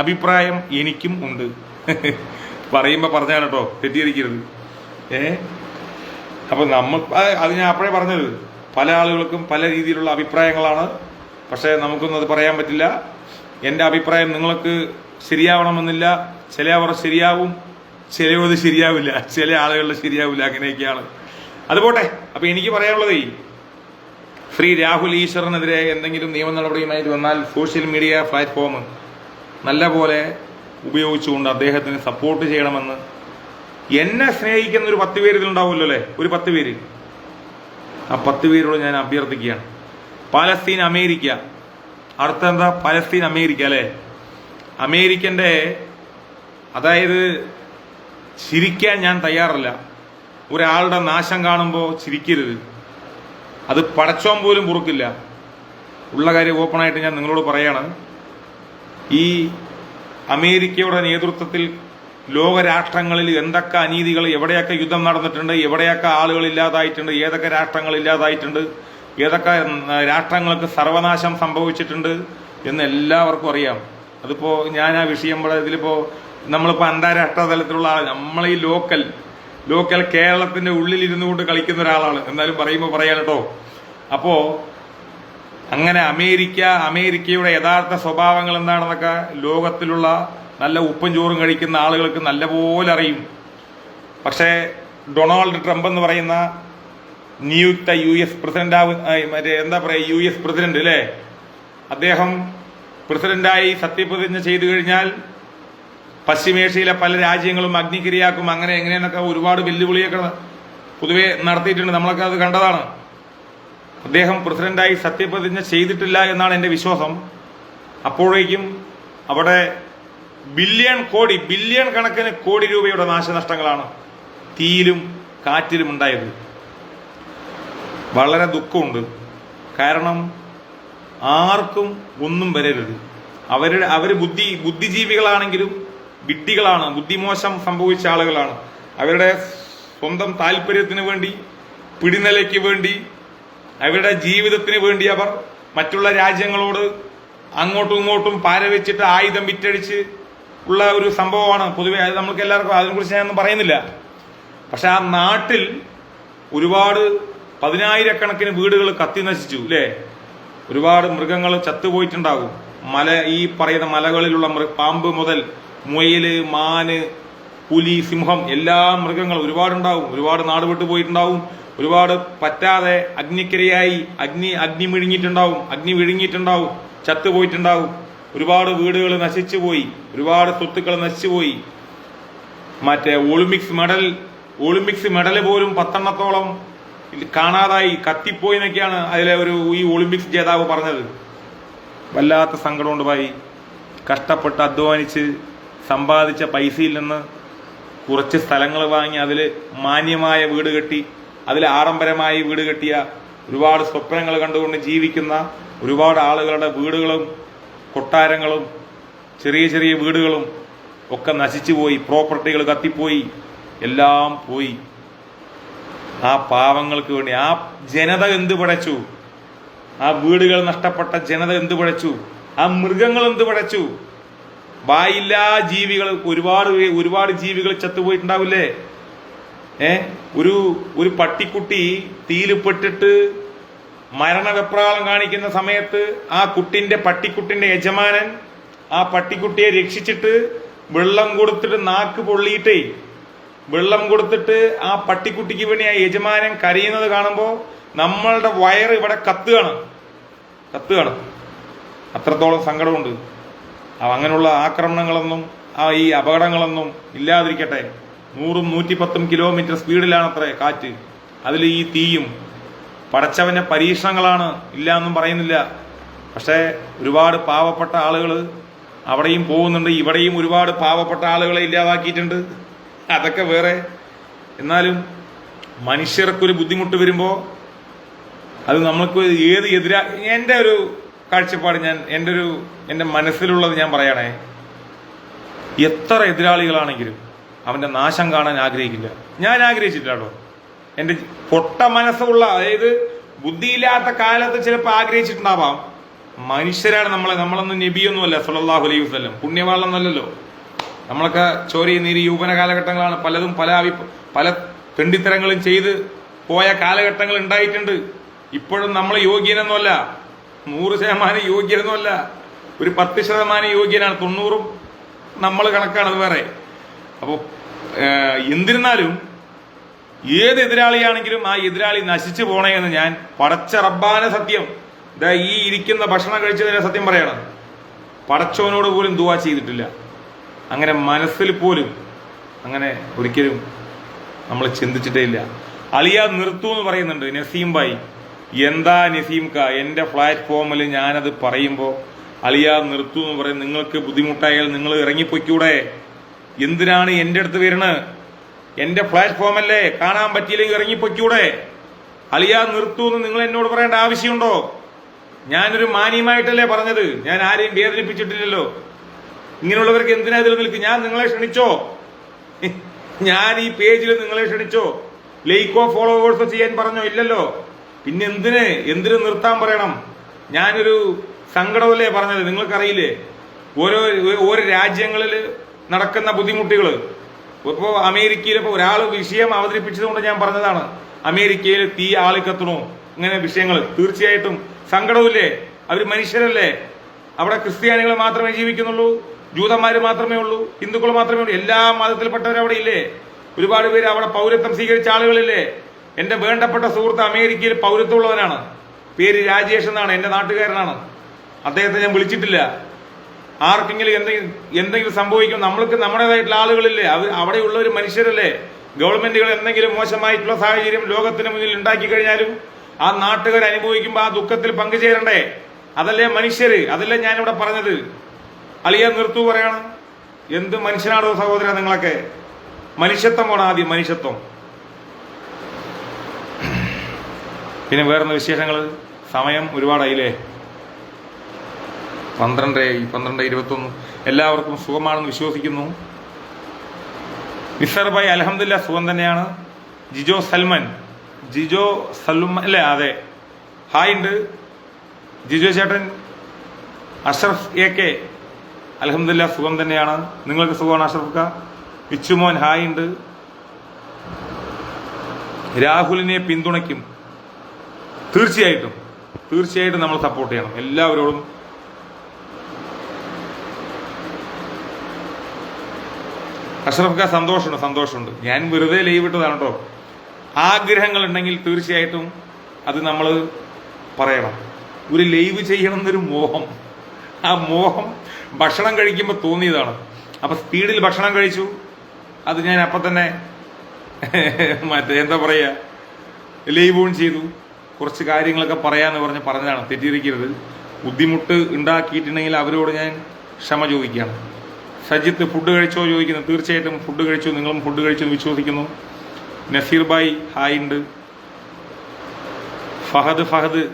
അഭിപ്രായം എനിക്കും ഉണ്ട്. പറയുമ്പോ പറഞ്ഞാണ് കേട്ടോ, തെറ്റിദ്ധരിക്കരുത്. അപ്പൊ അത് ഞാൻ അപ്പോഴേ പറഞ്ഞത്, പല ആളുകൾക്കും പല രീതിയിലുള്ള അഭിപ്രായങ്ങളാണ്. പക്ഷെ നമുക്കൊന്നും അത് പറയാൻ പറ്റില്ല. എന്റെ അഭിപ്രായം നിങ്ങൾക്ക് ശരിയാവണമെന്നില്ല. ചിലവർ ശരിയാവും, ചിലവത് ശരിയാവില്ല, ചില ആളുകളുടെ ശരിയാവില്ല, അങ്ങനെയൊക്കെയാണ്. അതുപോട്ടെ. അപ്പൊ എനിക്ക് പറയാനുള്ളത്, ശ്രീ രാഹുൽ ഈശ്വറിനെതിരെ എന്തെങ്കിലും നിയമ നടപടിയുമായിട്ട് വന്നാൽ സോഷ്യൽ മീഡിയ പ്ലാറ്റ്ഫോം നല്ല പോലെ ഉപയോഗിച്ചുകൊണ്ട് അദ്ദേഹത്തിന് സപ്പോർട്ട് ചെയ്യണമെന്ന് എന്നെ സ്നേഹിക്കുന്ന ഒരു 10 പേര് ഇതിലുണ്ടാവുമല്ലോ, അല്ലെ, ഒരു 10 പേര്. ആ 10 പേരോട് ഞാൻ അഭ്യർത്ഥിക്കുകയാണ്. പാലസ്തീൻ അമേരിക്ക, അർത്ഥം എന്താ? പാലസ്തീൻ അമേരിക്ക, അല്ലെ. അമേരിക്കന്റെ, അതായത് ചിരിക്കാൻ ഞാൻ തയ്യാറല്ല. ഒരാളുടെ നാശം കാണുമ്പോൾ ചിരിക്കരുത്. അത് പടച്ചോൻ പോലും പൊറുക്കില്ല. ഉള്ള കാര്യം ഓപ്പണായിട്ട് ഞാൻ നിങ്ങളോട് പറയാണ്. ഈ അമേരിക്കയുടെ നേതൃത്വത്തിൽ ലോകരാഷ്ട്രങ്ങളിൽ എന്തൊക്കെ അനീതികൾ, എവിടെയൊക്കെ യുദ്ധം നടന്നിട്ടുണ്ട്, എവിടെയൊക്കെ ആളുകൾ ഇല്ലാതായിട്ടുണ്ട്, ഏതൊക്കെ രാഷ്ട്രങ്ങൾ ഇല്ലാതായിട്ടുണ്ട്, ഏതൊക്കെ രാഷ്ട്രങ്ങൾക്ക് സർവനാശം സംഭവിച്ചിട്ടുണ്ട് എന്ന് എല്ലാവർക്കും അറിയാം. അതിപ്പോ ഞാൻ ആ വിഷയം ഇതിലിപ്പോ നമ്മളിപ്പോ അന്താരാഷ്ട്ര തലത്തിലുള്ള ആൾ, നമ്മളീ ലോക്കൽ കേരളത്തിന്റെ ഉള്ളിൽ ഇരുന്നു കൊണ്ട് കളിക്കുന്ന ഒരാളാണ്. എന്നാലും പറയുമ്പോൾ പറയാൻ കേട്ടോ. അപ്പോ അങ്ങനെ അമേരിക്കയുടെ യഥാർത്ഥ സ്വഭാവങ്ങൾ എന്താണെന്നൊക്കെ ലോകത്തിലുള്ള നല്ല ഉപ്പും ചോറും കഴിക്കുന്ന ആളുകൾക്ക് നല്ലപോലെ അറിയും. പക്ഷേ ഡൊണാൾഡ് ട്രംപ് എന്ന് പറയുന്ന നിയുക്ത US പ്രസിഡന്റ് മറ്റേ എന്താ പറയുക US പ്രസിഡന്റ് അല്ലേ, അദ്ദേഹം പ്രസിഡന്റായി സത്യപ്രതിജ്ഞ ചെയ്തു കഴിഞ്ഞാൽ പശ്ചിമേഷ്യയിലെ പല രാജ്യങ്ങളും അഗ്നിക്കിരയാക്കും, അങ്ങനെ എങ്ങനെയെന്നൊക്കെ ഒരുപാട് വെല്ലുവിളിയൊക്കെ പൊതുവെ നടത്തിയിട്ടുണ്ട്. നമ്മളൊക്കെ അത് കണ്ടതാണ്. അദ്ദേഹം പ്രസിഡന്റായി സത്യപ്രതിജ്ഞ ചെയ്തിട്ടില്ല എന്നാണ് എൻ്റെ വിശ്വാസം. അപ്പോഴേക്കും അവിടെ ബില്യൺ കണക്കിന് കോടി രൂപയുടെ നാശനഷ്ടങ്ങളാണ് തീയിലും കാറ്റിലും ഉണ്ടായത്. വളരെ ദുഃഖമുണ്ട്. കാരണം ആർക്കും ഒന്നും വരരുത്. അവർ ബുദ്ധിജീവികളാണെങ്കിലും വിഡ്ഢികളാണ്, ബുദ്ധിമോശം സംഭവിച്ച ആളുകളാണ്. അവരുടെ സ്വന്തം താല്പര്യത്തിന് വേണ്ടി, പിടിനിലയ്ക്ക് വേണ്ടി, അവരുടെ ജീവിതത്തിന് വേണ്ടി അവർ മറ്റുള്ള രാജ്യങ്ങളോട് അങ്ങോട്ടും ഇങ്ങോട്ടും പാരവെച്ചിട്ട് ആയുധം വിറ്റഴിച്ച് ഉള്ള ഒരു സംഭവമാണ് പൊതുവെ. അത് നമുക്ക് എല്ലാവർക്കും അതിനെക്കുറിച്ച് ഞാനൊന്നും പറയുന്നില്ല. പക്ഷെ ആ നാട്ടിൽ ഒരുപാട് 10,000-കണക്കിന് വീടുകൾ കത്തി നശിച്ചു അല്ലേ, ഒരുപാട് മൃഗങ്ങൾ ചത്തുപോയിട്ടുണ്ടാകും. ഈ പറയുന്ന മലകളിലുള്ള പാമ്പ് മുതൽ മുയല്, മാന്, പുലി, സിംഹം, എല്ലാ മൃഗങ്ങളും ഒരുപാടുണ്ടാവും. ഒരുപാട് നാട് വിട്ടു പോയിട്ടുണ്ടാവും. ഒരുപാട് പറ്റാതെ അഗ്നിക്കിരയായി അഗ്നി വിഴുങ്ങിയിട്ടുണ്ടാവും, ചത്തുപോയിട്ടുണ്ടാവും. ഒരുപാട് വീടുകൾ നശിച്ചുപോയി, ഒരുപാട് സ്വത്തുക്കൾ നശിച്ചുപോയി. മറ്റേ ഒളിമ്പിക്സ് മെഡൽ പോലും 10 കാണാതായി, കത്തിപ്പോയി എന്നൊക്കെയാണ് അതിലെ ഈ ഒളിമ്പിക്സ് ജേതാവ് പറഞ്ഞത്. വല്ലാത്ത സങ്കടമുണ്ട് ഭായി. കഷ്ടപ്പെട്ട് അധ്വാനിച്ച് സമ്പാദിച്ച പൈസയിൽ നിന്ന് കുറച്ച് സ്ഥലങ്ങൾ വാങ്ങി അതിൽ മാന്യമായ വീട് കെട്ടി, അതിൽ ആഡംബരമായി വീട് കെട്ടിയ, ഒരുപാട് സ്വപ്നങ്ങൾ കണ്ടുകൊണ്ട് ജീവിക്കുന്ന ഒരുപാട് ആളുകളുടെ വീടുകളും കൊട്ടാരങ്ങളും ചെറിയ ചെറിയ വീടുകളും ഒക്കെ നശിച്ചുപോയി, പ്രോപ്പർട്ടികൾ കത്തിപ്പോയി, എല്ലാം പോയി. ആ പാവങ്ങൾക്ക് വേണ്ടി ആ ജനത എന്ത് പടച്ചു? ആ വീടുകൾ നഷ്ടപ്പെട്ട ജനത എന്ത് പടച്ചു? ആ മൃഗങ്ങൾ എന്ത് പടച്ചു? വായില്ലാ ജീവികൾ, ഒരുപാട് ജീവികൾ ചത്തുപോയിട്ടുണ്ടാവില്ലേ? ഒരു പട്ടിക്കുട്ടി തീയിൽപ്പെട്ടിട്ട് മരണവെപ്രാളം കാണിക്കുന്ന സമയത്ത് ആ പട്ടിക്കുട്ടിന്റെ യജമാനൻ ആ പട്ടിക്കുട്ടിയെ രക്ഷിച്ചിട്ട് വെള്ളം കൊടുത്തിട്ട് നാക്ക് പൊള്ളിയിട്ടേ വെള്ളം കൊടുത്തിട്ട് ആ പട്ടിക്കുട്ടിക്ക് വേണ്ടി ആ യജമാനൻ കരയുന്നത് കാണുമ്പോൾ നമ്മളുടെ വയറ് ഇവിടെ കത്തുകയാണ്. അത്രത്തോളം സങ്കടമുണ്ട്. അങ്ങനെയുള്ള ആക്രമണങ്ങളൊന്നും ഈ അപകടങ്ങളൊന്നും ഇല്ലാതിരിക്കട്ടെ. 100-110 കിലോമീറ്റർ സ്പീഡിലാണ് അത്രേ കാറ്റ്. അതിൽ ഈ തീയും പടച്ചവന്റെ പരീക്ഷണങ്ങളാണ്, ഇല്ല എന്നും പറയുന്നില്ല. പക്ഷേ ഒരുപാട് പാവപ്പെട്ട ആളുകൾ അവിടെയും പോകുന്നുണ്ട്, ഇവിടെയും ഒരുപാട് പാവപ്പെട്ട ആളുകളെ ഇല്ലാതാക്കിയിട്ടുണ്ട്. അതൊക്കെ വേറെ. എന്നാലും മനുഷ്യർക്കൊരു ബുദ്ധിമുട്ട് വരുമ്പോൾ അത് നമുക്ക് എൻ്റെ ഒരു കാഴ്ചപ്പാട്, എൻ്റെ മനസ്സിലുള്ളത് ഞാൻ പറയണേ. എത്ര എതിരാളികളാണെങ്കിലും അവന്റെ നാശം കാണാൻ ആഗ്രഹിക്കില്ല. ഞാൻ ആഗ്രഹിച്ചിട്ടില്ല കേട്ടോ. എൻ്റെ പൊട്ട മനസ്സുള്ള, അതായത് ബുദ്ധിയില്ലാത്ത കാലത്ത് ചിലപ്പോൾ ആഗ്രഹിച്ചിട്ടുണ്ടാവാം. മനുഷ്യരാണ് നമ്മളൊന്നും നബിയൊന്നുമല്ല സല്ലല്ലാഹു അലൈഹി വസല്ലം, പുണ്യവാളൊന്നുമല്ലല്ലോ. നമ്മളൊക്കെ ചോരയും നീരി യൗവന കാലഘട്ടങ്ങളാണ്. പലതും പല തെണ്ടിത്തരങ്ങളും ചെയ്ത് പോയ കാലഘട്ടങ്ങൾ ഉണ്ടായിട്ടുണ്ട്. ഇപ്പോഴും നമ്മൾ യോഗ്യനൊന്നുമല്ല, 100% യോഗ്യനൊന്നുമല്ല, ഒരു 10% യോഗ്യനാണ്. 90 നമ്മൾ കണക്കാണ്, അത് വേറെ. അപ്പോൾ എന്തിരുന്നാലും ഏത് എതിരാളിയാണെങ്കിലും ആ എതിരാളി നശിച്ചു പോണേ എന്ന് ഞാൻ പടച്ച റബ്ബാന സത്യം, ഈ ഇരിക്കുന്ന ഭക്ഷണം കഴിച്ചതിനെ സത്യം പറയണം, പടച്ചവനോട് പോലും ദുആ ചെയ്തിട്ടില്ല. അങ്ങനെ മനസ്സിൽ പോലും അങ്ങനെ ഒരിക്കലും നമ്മൾ ചിന്തിച്ചിട്ടേ ഇല്ല. അളിയ നിർത്തൂ എന്ന് പറയുന്നുണ്ട് നസീം ഭായി. എന്താ നസീം കാ, എൻ്റെ പ്ലാറ്റ്ഫോമിൽ ഞാനത് പറയുമ്പോൾ അളിയ നിർത്തൂ എന്ന് പറയും. നിങ്ങൾക്ക് ബുദ്ധിമുട്ടായാൽ നിങ്ങൾ ഇറങ്ങിപ്പോയിക്കൂടെ? എന്തിനാണ് എൻ്റെ അടുത്ത് വരുന്നത്? എൻ്റെ പ്ലാറ്റ്ഫോമല്ലേ, കാണാൻ പറ്റിയില്ലെങ്കിൽ ഇറങ്ങിപ്പോയിക്കൂടെ? അളിയ നിർത്തൂ എന്ന് നിങ്ങൾ എന്നോട് പറയേണ്ട ആവശ്യമുണ്ടോ? ഞാനൊരു മാന്യമായിട്ടല്ലേ പറഞ്ഞത്, ഞാൻ ആരെയും വേദനിപ്പിച്ചിട്ടില്ലല്ലോ. ഇങ്ങനെയുള്ളവർക്ക് എന്തിനാ ഇതിൽ നിൽക്കും? ഞാൻ നിങ്ങളെ ക്ഷണിച്ചോ? ഞാൻ ഈ പേജിൽ നിങ്ങളെ ക്ഷണിച്ചോ? ലൈക്കോ ഫോളോവേഴ്സോ ചെയ്യാൻ പറഞ്ഞോ? ഇല്ലല്ലോ. പിന്നെ എന്തിന് നിർത്താൻ പറയണം? ഞാനൊരു സങ്കടമല്ലേ പറഞ്ഞത്? നിങ്ങൾക്കറിയില്ലേ ഓരോ രാജ്യങ്ങളിൽ നടക്കുന്ന ബുദ്ധിമുട്ടുകൾ? ഇപ്പോൾ അമേരിക്കയിൽ ഇപ്പോൾ ഒരാൾ വിഷയം അവതരിപ്പിച്ചതുകൊണ്ട് ഞാൻ പറഞ്ഞതാണ്. അമേരിക്കയിൽ തീ ആളിക്കത്തണോ, ഇങ്ങനെ വിഷയങ്ങൾ തീർച്ചയായിട്ടും സങ്കടമില്ലേ? അവർ മനുഷ്യരല്ലേ? അവിടെ ക്രിസ്ത്യാനികൾ മാത്രമേ ജീവിക്കുന്നുള്ളൂ, ജൂതന്മാർ മാത്രമേ ഉള്ളൂ, ഹിന്ദുക്കൾ മാത്രമേ ഉള്ളൂ? എല്ലാ മതത്തിൽപ്പെട്ടവരവിടെ ഇല്ലേ? ഒരുപാട് പേര് അവിടെ പൗരത്വം സ്വീകരിച്ച ആളുകളില്ലേ? എന്റെ വേണ്ടപ്പെട്ട സുഹൃത്ത് അമേരിക്കയിൽ പൗരത്വമുള്ളവനാണ്. പേര് രാജേഷ് എന്നാണ്, എന്റെ നാട്ടുകാരനാണ്. അദ്ദേഹത്തെ ഞാൻ വിളിച്ചിട്ടില്ല. ആർക്കെങ്കിലും എന്തെങ്കിലും സംഭവിക്കും, നമ്മൾക്ക് നമ്മുടേതായിട്ടുള്ള ആളുകളില്ലേ, അവിടെയുള്ള ഒരു മനുഷ്യരല്ലേ. ഗവൺമെന്റുകൾ എന്തെങ്കിലും മോശമായിട്ടുള്ള സാഹചര്യം ലോകത്തിന് മുന്നിൽ ഉണ്ടാക്കി കഴിഞ്ഞാലും ആ നാട്ടുകാർ അനുഭവിക്കുമ്പോൾ ആ ദുഃഖത്തിൽ പങ്കുചേരണ്ടേ? അതല്ലേ മനുഷ്യര്? അതല്ലേ ഞാനിവിടെ പറഞ്ഞത്. അളിയ നിർത്തു പറയണം. എന്ത് മനുഷ്യനാണോ സഹോദര നിങ്ങളൊക്കെ? മനുഷ്യത്വമാണ് ആദ്യം, മനുഷ്യത്വം. പിന്നെ വേറെന്താ വിശേഷങ്ങൾ? സമയം ഒരുപാടായില്ലേ? 12:21. എല്ലാവർക്കും സുഖമാണെന്ന് വിശ്വസിക്കുന്നു. നിസർ ഭായ് അൽഹംദുലില്ലാ സുഖം തന്നെയാണ്. ജിജോ സൽമാൻ അല്ലേ? അതെ, ഹായ് ഉണ്ട് ജിജോ ചേട്ടൻ. അഷ്റഫ് AK അൽഹംദുലില്ലാ സുഖം തന്നെയാണ്. നിങ്ങൾക്ക് സുഖമാണ് അഷ്റഫ് ക? വിച്ചുമോൻ ഹായ് ഉണ്ട്. രാഹുലിനെ പിന്തുണയ്ക്കും. തീർച്ചയായിട്ടും നമ്മൾ സപ്പോർട്ട് ചെയ്യണം എല്ലാവരോടും. അഷ്റഫ് ക സന്തോഷമുണ്ട്. ഞാൻ വെറുതെ ലൈവ് ഇട്ടതാണ് കേട്ടോ. ആഗ്രഹങ്ങൾ ഉണ്ടെങ്കിൽ തീർച്ചയായിട്ടും അത് നമ്മൾ പറയണം. ഒരു ലൈവ് ചെയ്യണം എന്നൊരു മോഹം, ആ മോഹം ഭക്ഷണം കഴിക്കുമ്പോൾ തോന്നിയതാണ്. അപ്പൊ സ്പീഡിൽ ഭക്ഷണം കഴിച്ചു. അത് ഞാൻ അപ്പം തന്നെ എന്താ പറയാ, ലൈവ് ഓൺ ചെയ്തു. കുറച്ച് കാര്യങ്ങളൊക്കെ പറയാന്ന് പറഞ്ഞതാണ്. തെറ്റിയിരിക്കരുത്. ബുദ്ധിമുട്ട് ഉണ്ടാക്കിയിട്ടുണ്ടെങ്കിൽ അവരോട് ഞാൻ ക്ഷമ ചോദിക്കുകയാണ്. സജിത്ത് ഫുഡ് കഴിച്ചോ ചോദിക്കുന്നു. തീർച്ചയായിട്ടും ഫുഡ് കഴിച്ചു. നിങ്ങളും ഫുഡ് കഴിച്ചു എന്ന് വിശ്വസിക്കുന്നു. നസീർ ഭായ് ഹായ് ഉണ്ട്. ഫഹദ്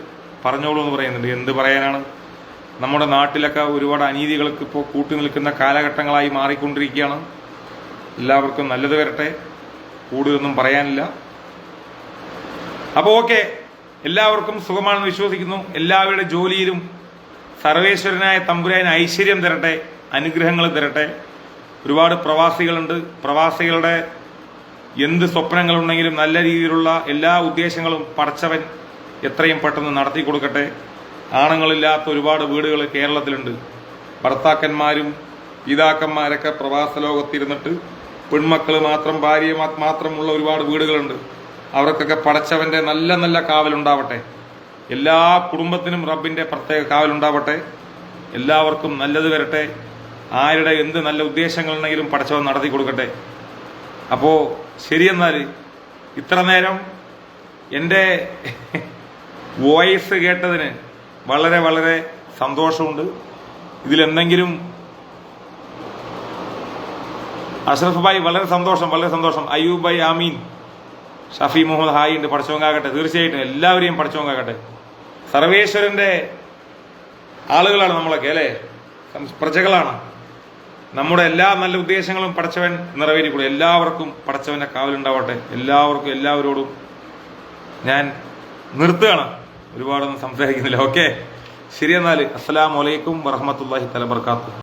പറഞ്ഞോളൂ എന്ന് പറയുന്നുണ്ട്. എന്ത് പറയാനാണ്? നമ്മുടെ നാട്ടിലൊക്കെ ഒരുപാട് അനീതികൾക്ക് ഇപ്പോൾ കൂട്ടുനിൽക്കുന്ന കാലഘട്ടങ്ങളായി മാറിക്കൊണ്ടിരിക്കുകയാണ്. എല്ലാവർക്കും നല്ലത് വരട്ടെ. കൂടുതലൊന്നും പറയാനില്ല. അപ്പോൾ ഓക്കെ, എല്ലാവർക്കും സുഖമാണെന്ന് വിശ്വസിക്കുന്നു. എല്ലാവരുടെ ജോലിയിലും സർവേശ്വരനായ തമ്പുരാൻ ഐശ്വര്യം തരട്ടെ, അനുഗ്രഹങ്ങൾ തരട്ടെ. ഒരുപാട് പ്രവാസികളുണ്ട്. പ്രവാസികളുടെ എന്ത് സ്വപ്നങ്ങളുണ്ടെങ്കിലും നല്ല രീതിയിലുള്ള എല്ലാ ഉദ്ദേശങ്ങളും പടച്ചവൻ എത്രയും പെട്ടെന്ന് നടത്തി കൊടുക്കട്ടെ. ആണുങ്ങളില്ലാത്ത ഒരുപാട് വീടുകൾ കേരളത്തിലുണ്ട്. ഭർത്താക്കന്മാരും പിതാക്കന്മാരൊക്കെ പ്രവാസ ലോകത്തിരുന്നിട്ട് പെൺമക്കൾ മാത്രം, ഭാര്യ മാത്രമുള്ള ഒരുപാട് വീടുകളുണ്ട്. അവർക്കൊക്കെ പടച്ചവന്റെ നല്ല നല്ല കാവലുണ്ടാവട്ടെ. എല്ലാ കുടുംബത്തിനും റബ്ബിന്റെ പ്രത്യേക കാവലുണ്ടാവട്ടെ. എല്ലാവർക്കും നല്ലത് വരട്ടെ. ആരുടെ എന്ത് നല്ല ഉദ്ദേശങ്ങളുണ്ടെങ്കിലും പടച്ചവൻ നടത്തി കൊടുക്കട്ടെ. അപ്പോ ശരിയെന്നാൽ ഇത്ര നേരം എൻ്റെ വോയിസ് കേട്ടതിന് വളരെ വളരെ സന്തോഷമുണ്ട്. ഇതിലെന്തെങ്കിലും അഷ്റഫ് ഭായ് വളരെ സന്തോഷം. അയ്യൂബ് ഭായ് ആമീൻ. ഷഫി മുഹമ്മദ് ഹായ് ഉണ്ട്. പടച്ചവൻ കാക്കട്ടെ. തീർച്ചയായിട്ടും എല്ലാവരെയും പടച്ചവൻ കാക്കട്ടെ. സർവേശ്വരന്റെ ആളുകളാണ് നമ്മളൊക്കെ അല്ലേ, പ്രജകളാണ്. നമ്മുടെ എല്ലാ നല്ല ഉദ്ദേശങ്ങളും പടച്ചവൻ നിറവേറ്റിക്കൂടെ. എല്ലാവർക്കും പടച്ചവന്റെ കാവലുണ്ടാവട്ടെ. എല്ലാവരോടും ഞാൻ നിർത്തുകയാണ്. ഒരുപാടൊന്നും സംസാരിക്കുന്നില്ല. ഓക്കെ, ശരി. എന്നാൽ അസ്സലാമു അലൈക്കും വറഹ്മത്തുള്ളാഹി തആല ബറകാതുഹു.